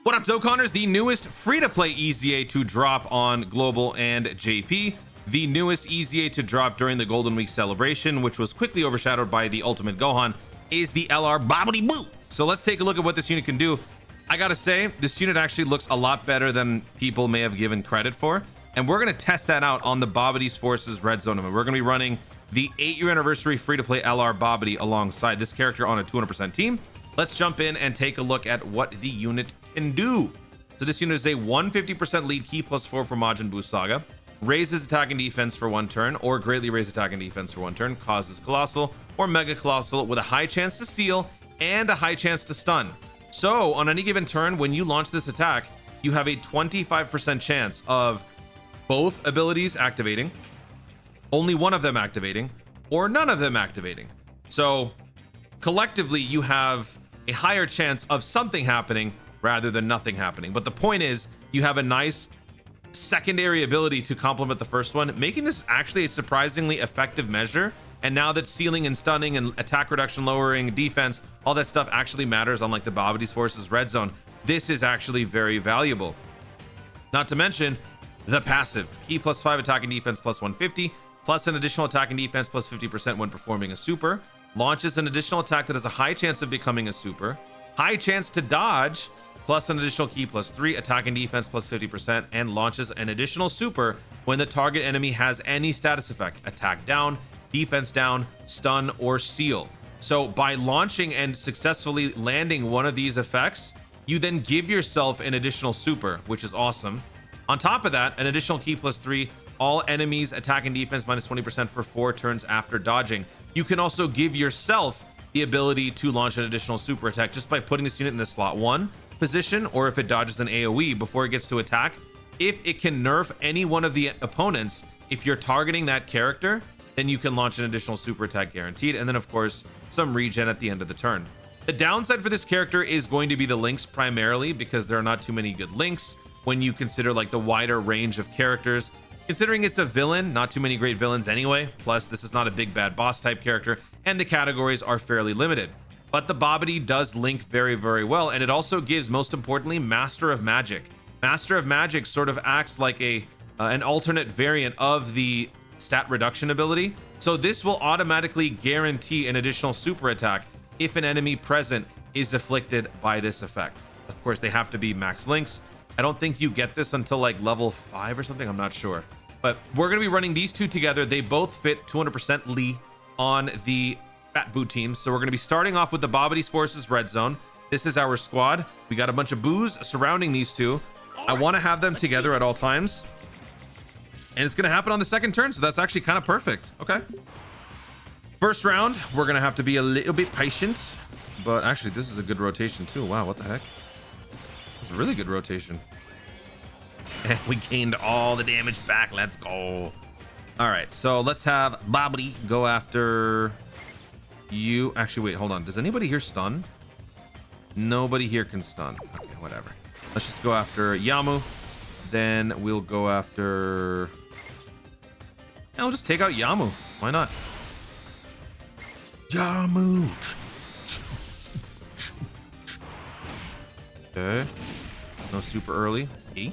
What up, Dokkanners? The newest free-to-play EZA to drop on Global and JP. The newest EZA to drop during the Golden Week celebration, which was quickly overshadowed by the Ultimate Gohan, is the LR Babidi Buu. So let's take a look at what this unit can do. I gotta say, this unit actually looks a lot better than people may have given credit for. And we're gonna test that out on the Babidi's Forces Red Zone. We're gonna be running the 8-year anniversary free-to-play LR Babidi alongside this character on a 200% team. Let's jump in and take a look at what the unit can do. So this unit is a 150% lead key +4 for Majin Buu Saga. Raises attack and defense for 1 turn, or greatly raise attack and defense for 1 turn. Causes Colossal or Mega Colossal with a high chance to seal and a high chance to stun. So on any given turn, when you launch this attack, you have a 25% chance of both abilities activating, only one of them activating, or none of them activating. So collectively, you have a higher chance of something happening rather than nothing happening. But the point is, you have a nice secondary ability to complement the first one, making this actually a surprisingly effective measure. And now that sealing and stunning and attack reduction, lowering defense, all that stuff actually matters on like the Babidi's Forces Red Zone, this is actually very valuable. Not to mention the passive key +5 attack and defense +150, plus an additional attack and defense +50% when performing a super. Launches an additional attack that has a high chance of becoming a super, high chance to dodge, plus an additional key +3 attack and defense +50%, and launches an additional super when the target enemy has any status effect: attack down, defense down, stun, or seal. So by launching and successfully landing one of these effects, you then give yourself an additional super, which is awesome. On top of that, an additional key +3, all enemies attack and defense -20% for 4 turns after dodging. You can also give yourself the ability to launch an additional super attack just by putting this unit in the slot 1 position, or if it dodges an AoE before it gets to attack. If it can nerf any one of the opponents, if you're targeting that character, then you can launch an additional super attack guaranteed, and then of course some regen at the end of the turn. The downside for this character is going to be the links primarily, because there are not too many good links when you consider like the wider range of characters. Considering it's a villain, not too many great villains anyway. Plus, this is not a big bad boss type character, and the categories are fairly limited. But the Babidi does link very, very well, and it also gives, most importantly, Master of Magic. Master of Magic sort of acts like an alternate variant of the stat reduction ability. So this will automatically guarantee an additional super attack if an enemy present is afflicted by this effect. Of course, they have to be max links. I don't think you get this until like level 5 or something. I'm not sure. But we're going to be running these two together. They both fit 200% Lee on the Fat Buu team. So we're going to be starting off with the Babidi's Forces Red Zone. This is our squad. We got a bunch of Boos surrounding these two. I want to have them together at all times. And it's going to happen on the second turn. So that's actually kind of perfect. Okay. First round, we're going to have to be a little bit patient. But actually, this is a good rotation too. Wow, what the heck? It's a really good rotation. And we gained all the damage back. Let's go. All right, so let's have Babidi go after you. Actually, wait, hold on. Does anybody here stun? Nobody here can stun. Okay, whatever. Let's just go after Yamu. Then we'll go after... Yeah, we'll just take out Yamu. Why not? Yamu. Okay. No super early. E.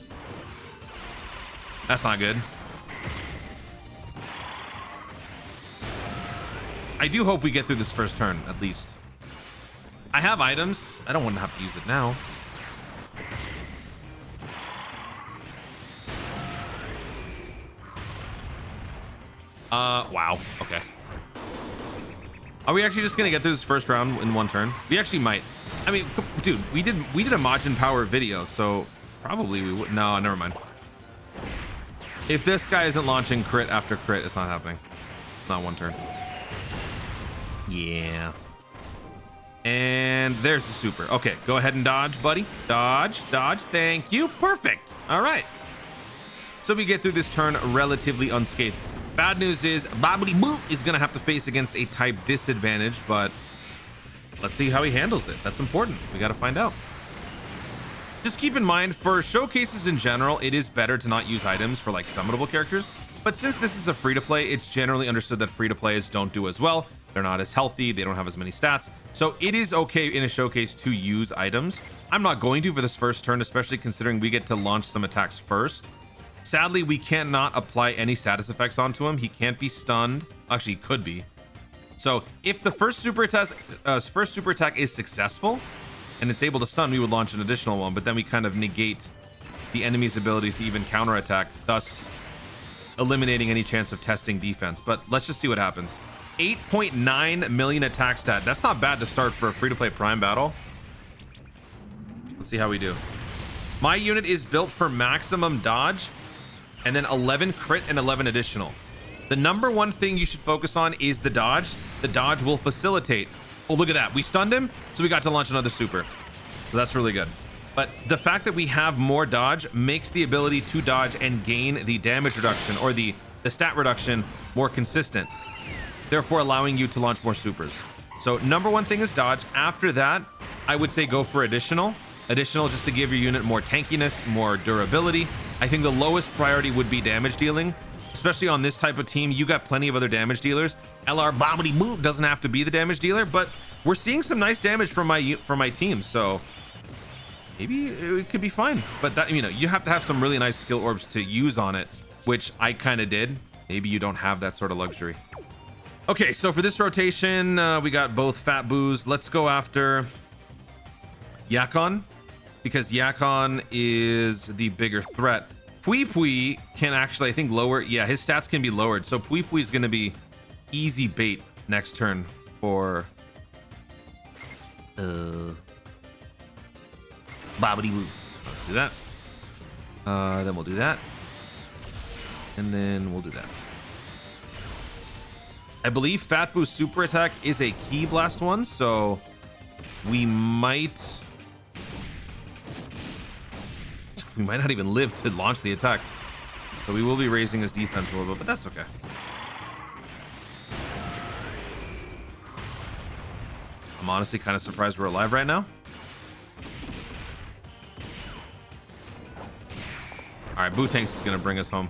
That's not good. I do hope we get through this first turn, at least. I have items. I don't want to have to use it now. Wow. Okay. Are we actually just gonna get through this first round in 1 turn? We actually might. I mean, dude, we did a Majin Power video, so probably we would. No, never mind. If this guy isn't launching crit after crit, it's not happening. Not 1 turn. Yeah. And there's the super. Okay, go ahead and dodge, buddy. Dodge, dodge. Thank you. Perfect. All right. So we get through this turn relatively unscathed. Bad news is Babidi Buu is going to have to face against a type disadvantage, but let's see how he handles it. That's important. We got to find out. Just keep in mind, for showcases in general, it is better to not use items for like summonable characters. But since this is a free-to-play, it's generally understood that free-to-plays don't do as well. They're not as healthy. They don't have as many stats. So it is okay in a showcase to use items. I'm not going to for this first turn, especially considering we get to launch some attacks first. Sadly, we cannot apply any status effects onto him. He can't be stunned. Actually, he could be. So if the first super attack is successful and it's able to stun, we would launch an additional one, but then we kind of negate the enemy's ability to even counterattack, thus eliminating any chance of testing defense. But let's just see what happens. 8.9 million attack stat. That's not bad to start for a free-to-play Prime battle. Let's see how we do. My unit is built for maximum dodge and then 11 crit and 11 additional. The number one thing you should focus on is the dodge. The dodge will facilitate. Oh, look at that. We stunned him, so we got to launch another super. So that's really good. But the fact that we have more dodge makes the ability to dodge and gain the damage reduction or the stat reduction more consistent, therefore allowing you to launch more supers. So number one thing is dodge. After that, I would say go for additional. Additional just to give your unit more tankiness, more durability. I think the lowest priority would be damage dealing, especially on this type of team. You got plenty of other damage dealers. LR Babidi Buu doesn't have to be the damage dealer, but we're seeing some nice damage from my team, so maybe it could be fine. But that, you know, you have to have some really nice skill orbs to use on it, which I kind of did. Maybe you don't have that sort of luxury. Okay, so for this rotation, we got both Fat Boos. Let's go after Yakon, because Yakon is the bigger threat. Pui Pui can actually, I think, lower. Yeah, his stats can be lowered. So Pui Pui is going to be easy bait next turn for Babidi Buu. Let's do that. Then we'll do that. And then we'll do that. I believe Fat Boo's super attack is a Ki Blast one, so we might not even live to launch the attack. So we will be raising his defense a little bit, but that's okay. I'm honestly kind of surprised we're alive right now. All right, Buu Tanks is going to bring us home.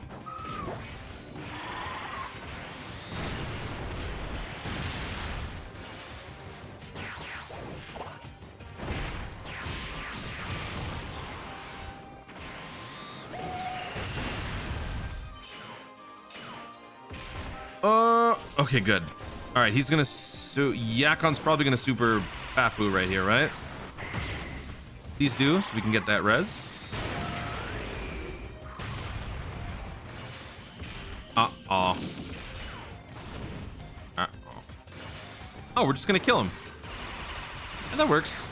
Okay, good. All right, he's gonna Yakon's probably gonna super Fat Buu right here, right? Please do, so we can get that res. Uh-oh. Oh, we're just gonna kill him. And that works.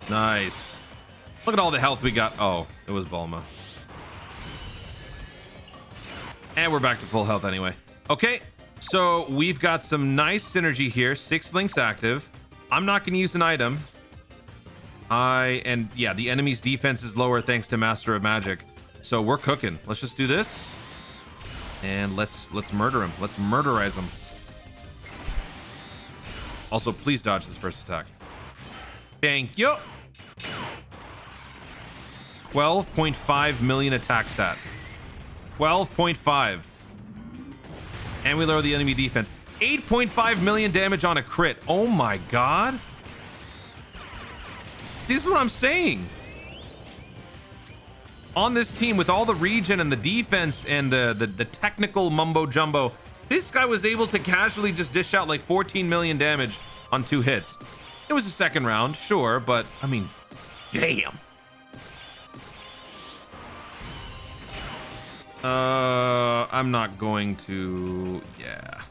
Nice. Look at all the health we got. Oh, it was Bulma. And we're back to full health anyway. Okay, so we've got some nice synergy here. 6 links active. I'm not going to use an item. And yeah, the enemy's defense is lower thanks to Master of Magic. So we're cooking. Let's just do this. And let's murder him. Let's murderize him. Also, please dodge this first attack. Thank you. 12.5 million attack stat. 12.5. And we lower the enemy defense. 8.5 million damage on a crit. Oh my god. This is what I'm saying. On this team, with all the regen and the defense and the technical mumbo jumbo, this guy was able to casually just dish out like 14 million damage on 2 hits. It was a second round, sure, but I mean, damn. I'm not going to, yeah.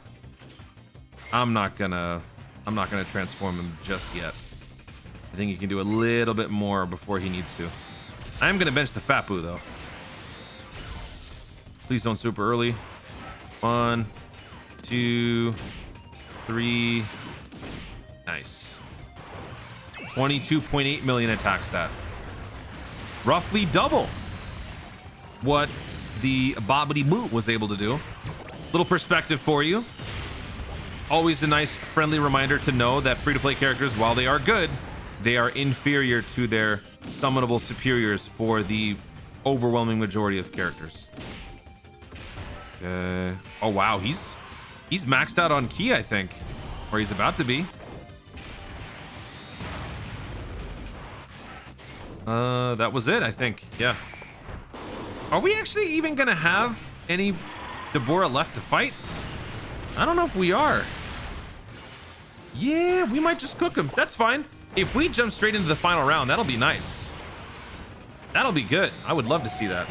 I'm not gonna transform him just yet. I think he can do a little bit more before he needs to. I'm gonna bench the Fat Buu though. Please don't super early. 1, 2, 3. Nice. 22.8 million attack stat. Roughly double what the Babidi Buu was able to do. Little perspective for you. Always a nice friendly reminder to know that free-to-play characters, while they are good, they are inferior to their summonable superiors for the overwhelming majority of characters. Okay. Oh wow, he's maxed out on ki, I think, or he's about to be. That was it, I think. Yeah. Are we actually even gonna have any Deborah left to fight? I don't know if we are. Yeah, we might just cook him. That's fine. If we jump straight into the final round, that'll be nice. That'll be good. I would love to see that.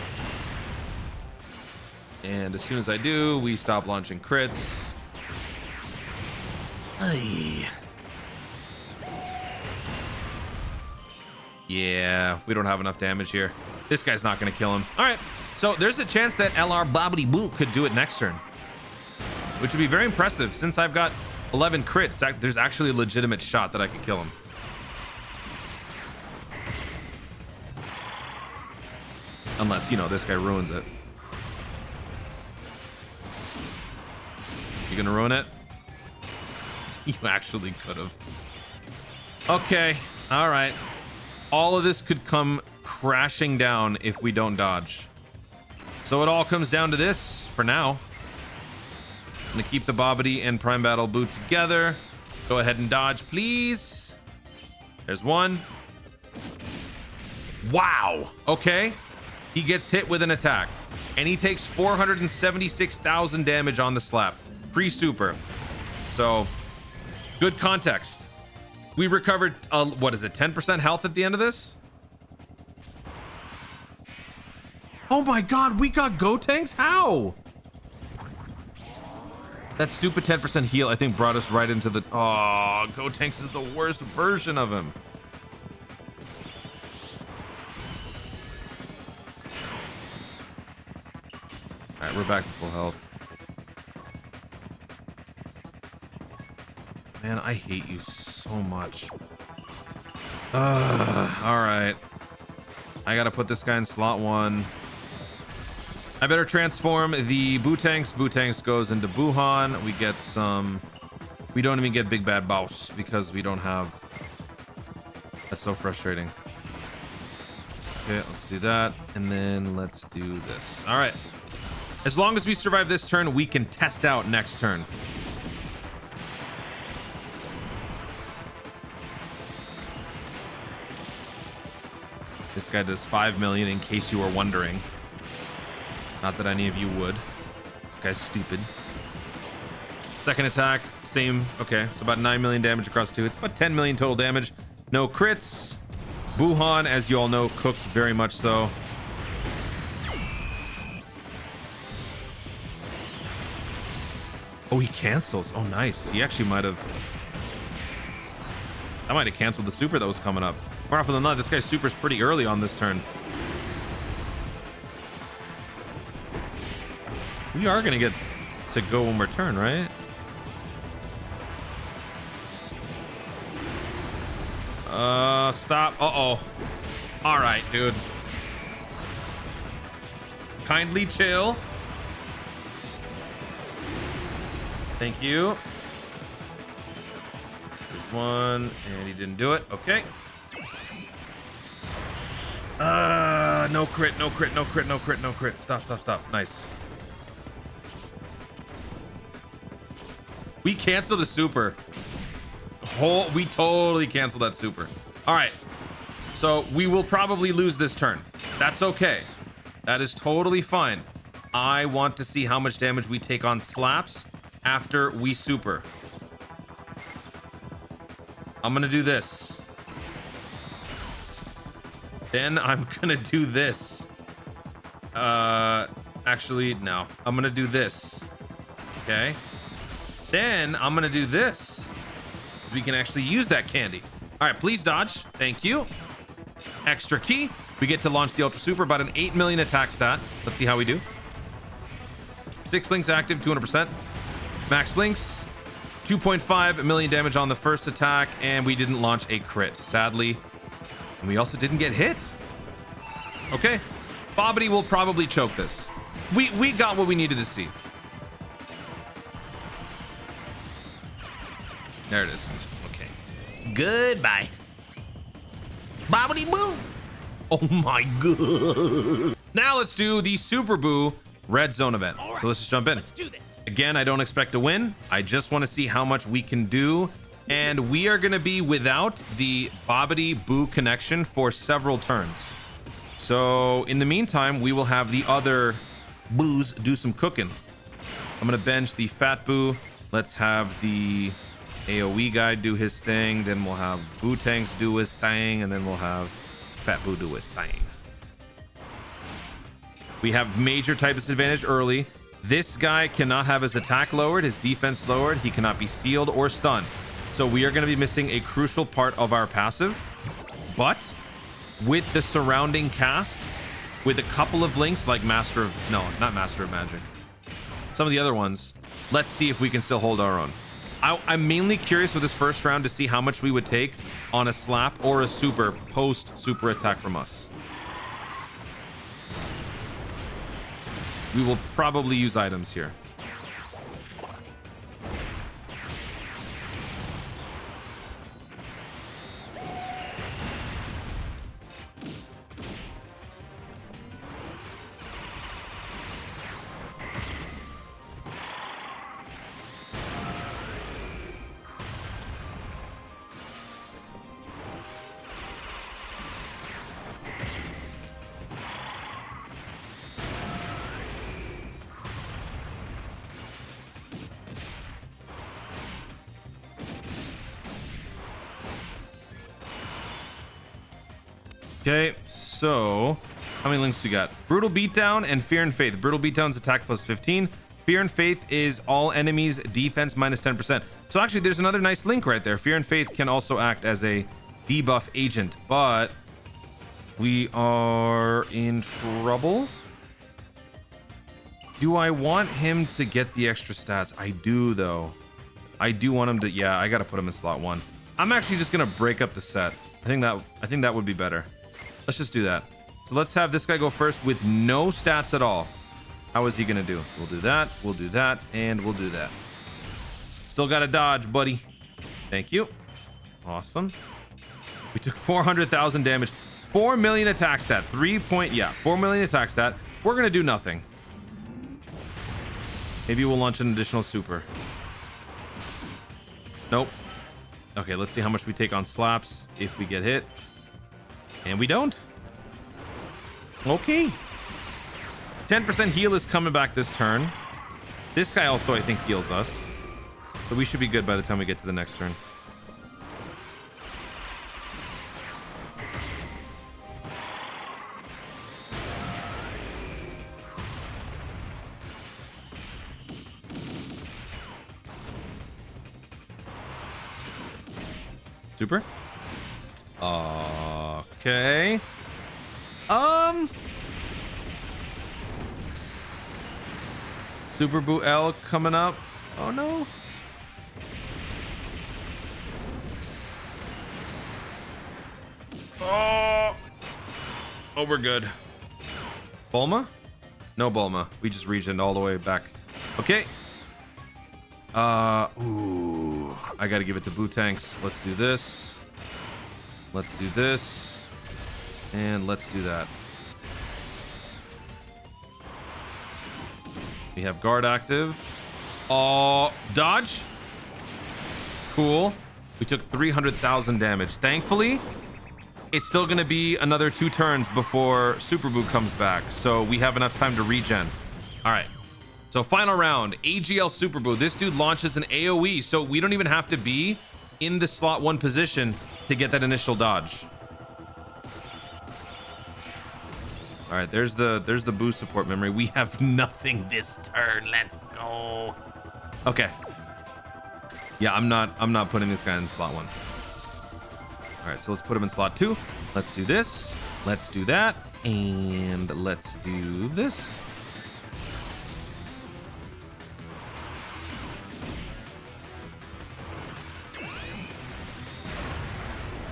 And as soon as I do, we stop launching crits. Aye. Yeah, we don't have enough damage here. This guy's not gonna kill him. All right, so there's a chance that LR Babidi Buu could do it next turn, which would be very impressive. Since I've got 11 crits, there's actually a legitimate shot that I could kill him. Unless, you know, this guy ruins it. You gonna ruin it? You actually could have. Okay, all right. All of this could come crashing down if we don't dodge. So it all comes down to this for now. I'm gonna keep the Babidi and Prime Battle Buu together. Go ahead and dodge, please. There's one. Wow. Okay. He gets hit with an attack, and he takes 476,000 damage on the slap. Pre-super. So, good context. We recovered, what is it, 10% health at the end of this? Oh my god, we got Gotenks? How? That stupid 10% heal, I think, brought us right into the... Oh, Gotenks is the worst version of him. Alright, we're back to full health. Man, I hate you so much. Alright. I gotta put this guy in slot 1. I better transform the Buu-Tanks. Buu-Tanks goes into Buuhan. We get some... We don't even get Big Bad Boss because we don't have... That's so frustrating. Okay, let's do that. And then let's do this. Alright. As long as we survive this turn, we can test out next turn. This guy does 5 million, in case you were wondering. Not that any of you would. This guy's stupid. Second attack, same. Okay, so about 9 million damage across 2. It's about 10 million total damage. No crits. Buuhan, as you all know, cooks very much so. Oh, he cancels. Oh, nice. He actually might have... I might have canceled the super that was coming up. More often than not, this guy's super's pretty early on this turn. We are gonna get to go one more turn, right? Stop. Uh-oh. All right, dude. Kindly chill. Thank you. There's one, and he didn't do it. Okay. No crit, no crit, no crit, no crit, no crit. Stop, stop, stop. Nice. We canceled the super. We totally canceled that super. All right. So we will probably lose this turn. That's okay. That is totally fine. I want to see how much damage we take on slaps after we super. I'm gonna do this. Then I'm gonna do this. Actually, no. I'm gonna do this. Okay. Then I'm gonna do this, so we can actually use that candy. All right, please dodge. Thank you. Extra key. We get to launch the Ultra Super, about an 8 million attack stat. Let's see how we do. 6 links active, 200%. Max links, 2.5 million damage on the first attack, and we didn't launch a crit, sadly. And we also didn't get hit. Okay. Babidi will probably choke this. We got what we needed to see. There it is. Okay. Goodbye. Babidi Buu. Oh my god. Now let's do the Super Buu Red Zone event. So let's just jump in. Let's do this. Again, I don't expect to win. I just want to see how much we can do. And we are going to be without the Babidi Buu connection for several turns. So in the meantime, we will have the other Boos do some cooking. I'm going to bench the Fat Buu. Let's have the AoE guy do his thing. Then we'll have Buu Tanks do his thing. And then we'll have Fat Buu do his thing. We have major type disadvantage early. This guy cannot have his attack lowered, his defense lowered. He cannot be sealed or stunned. So we are going to be missing a crucial part of our passive. But with the surrounding cast, with a couple of links like Master of... No, not Master of Magic. Some of the other ones. Let's see if we can still hold our own. I'm mainly curious with this first round to see how much we would take on a slap or a super post-super attack from us. We will probably use items here. Okay, so how many links we got? Brutal Beatdown and Fear and Faith. Brutal Beatdown's attack plus 15. Fear and Faith is all enemies defense minus 10%. So actually there's another nice link right there. Fear and Faith can also act as a debuff agent, but we are in trouble. Do I want him to get the extra stats? I do though. I do want him to, yeah, I gotta put him in slot 1. I'm actually just gonna break up the set. I think that would be better. Let's just do that. So let's have this guy go first with no stats at all. How is he gonna do? So we'll do that, and we'll do that. Still got to dodge, buddy. Thank you. Awesome. We took 400,000 damage. 4 million attack stat. 4 million attack stat. We're gonna do nothing. Maybe we'll launch an additional super. Nope. Okay, let's see how much we take on slaps if we get hit. And we don't. Okay. 10% heal is coming back this turn. This guy also, I think, heals us. So we should be good by the time we get to the next turn. Super. Okay. Super Buu L coming up. Oh no. Oh, we're good. Bulma? No Bulma. We just regened all the way back. Okay. Ooh. I gotta give it to Buu Tanks. Let's do this. Let's do this. And let's do that. We have guard active. Oh, dodge. Cool. We took 300,000 damage. Thankfully, it's still going to be another 2 turns before Super Buu comes back. So we have enough time to regen. All right. So final round, AGL Super Buu. This dude launches an AoE. So we don't even have to be in the slot 1 position to get that initial dodge. All right, there's the Buu support memory. We have nothing this turn. Let's go. Okay. Yeah, I'm not putting this guy in slot 1. All right, so let's put him in slot 2. Let's do this. Let's do that. And let's do this.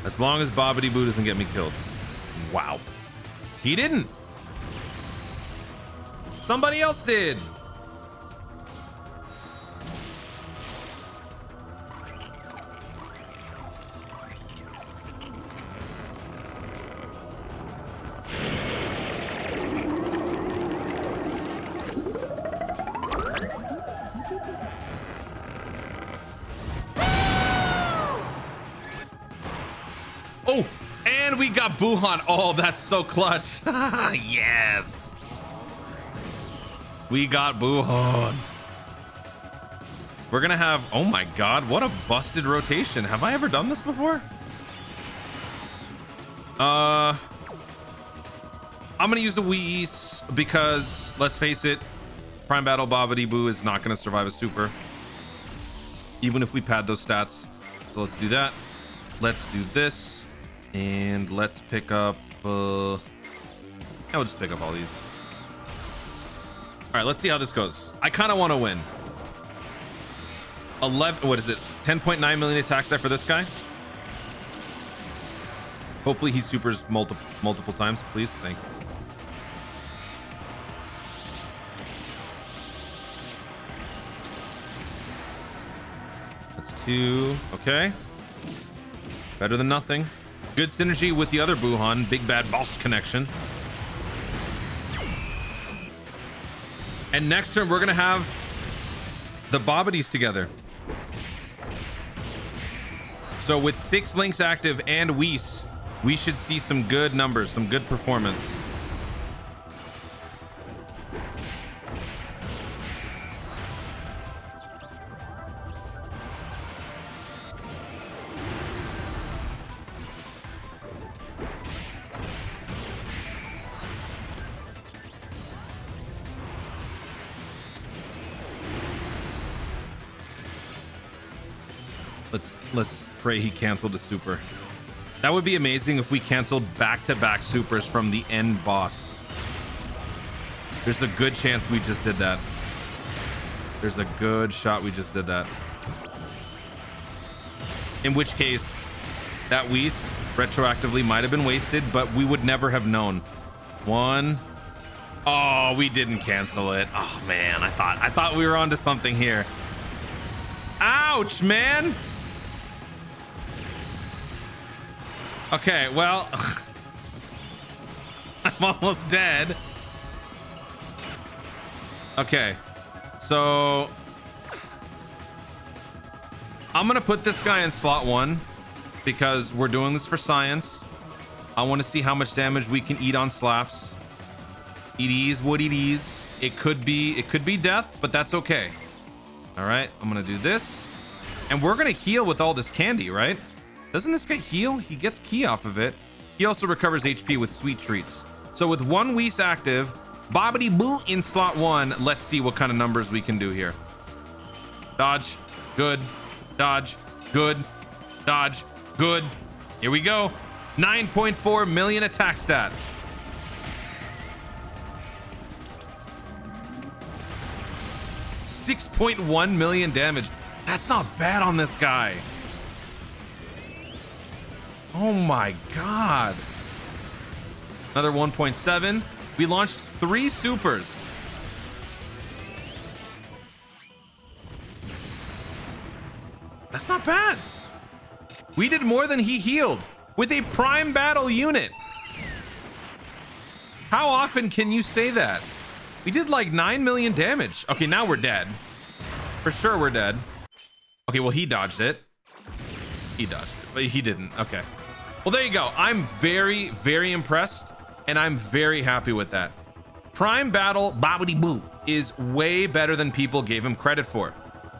As long as Babidi Buu doesn't get me killed. Wow. He didn't. Somebody else did. And we got Buhan. Oh, that's so clutch. Yes. We got Buhan. We're gonna have, oh my god, what a busted rotation. Have I ever done this before? I'm gonna use a Whis because let's face it, Prime Battle Babidi Buu is not gonna survive a super, even if we pad those stats. So let's do that. Let's do this, and let's pick up. I'll just pick up all these. All right, let's see how this goes. I kind of want to win. 11, what is it? 10.9 million attack stat for this guy. Hopefully he supers multiple times, please. Thanks. That's 2. Okay. Better than nothing. Good synergy with the other Buhan. Big bad boss connection. And next turn, we're going to have the Babidis together. So with 6 links active and Whis, we should see some good numbers, some good performance. Let's pray he canceled a super. That would be amazing if we canceled back-to-back supers from the end boss. There's a good chance we just did that. There's a good shot we just did that. In which case, that Whis retroactively might have been wasted, but we would never have known. 1. Oh, we didn't cancel it. Oh man, I thought we were onto something here. Ouch, man. Okay, well, I'm almost dead. Okay, so I'm gonna put this guy in slot 1 because we're doing this for science. I want to see how much damage we can eat on slaps. It is what it is. It could be death, but that's okay. All right, I'm gonna do this, and we're gonna heal with all this candy, right? Doesn't this guy heal? He gets ki off of it. He also recovers HP with sweet treats. So with 1 Whis active, Babidi Buu in slot 1, let's see what kind of numbers we can do here. Dodge, good. Dodge, good. Dodge, good. Here we go. 9.4 million attack stat. $6.1 million damage. That's not bad on this guy. Oh my god. Another 1.7. We launched 3 supers. That's not bad. We did more than he healed with a prime battle unit. How often can you say that? We did like 9 million damage. Okay, now we're dead. For sure we're dead. Okay, well, he dodged it. He dodged it, but he didn't. Okay. Well, there you go. I'm very, very impressed, and I'm very happy with that. Prime Battle Babidi Buu is way better than people gave him credit for.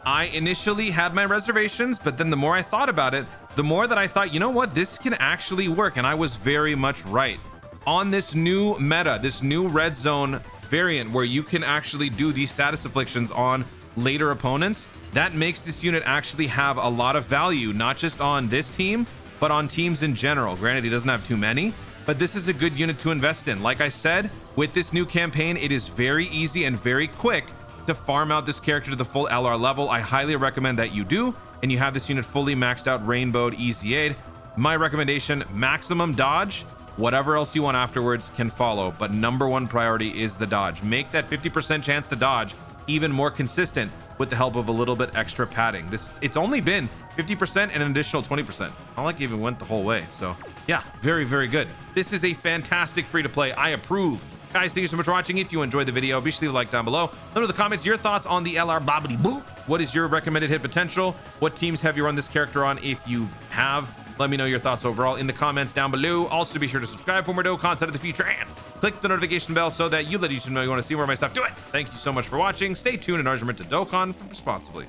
I initially had my reservations, but then the more I thought about it, the more that I thought, you know what, this can actually work, and I was very much right. On this new meta, this new red zone variant where you can actually do these status afflictions on later opponents, that makes this unit actually have a lot of value, not just on this team, but on teams in general. Granted, he doesn't have too many, but this is a good unit to invest in. Like I said, with this new campaign, it is very easy and very quick to farm out this character to the full LR level. I highly recommend that you do, and you have this unit fully maxed out, rainbowed, EZA'd. My recommendation, maximum dodge. Whatever else you want afterwards can follow, but number 1 priority is the dodge. Make that 50% chance to dodge even more consistent with the help of a little bit extra padding. It's only been 50% and an additional 20%. Not like it even went the whole way. So yeah, very, very good. This is a fantastic free to play. I approve. Guys, thank you so much for watching. If you enjoyed the video, be sure to leave a like down below. Let me know in the comments your thoughts on the LR Babidi Buu. What is your recommended hit potential? What teams have you run this character on if you have? Let Let me know your thoughts overall in the comments down below. Also, be sure to subscribe for more Dokkan content in the future and click the notification bell so that you let YouTube know you want to see more of my stuff. Do it! Thank you so much for watching. Stay tuned and argument to Dokkan from Responsibly.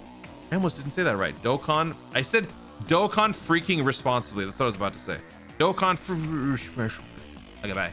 I almost didn't say that right. Dokkan. I said Dokkan freaking responsibly. That's what I was about to say. Dokkan. Okay, bye.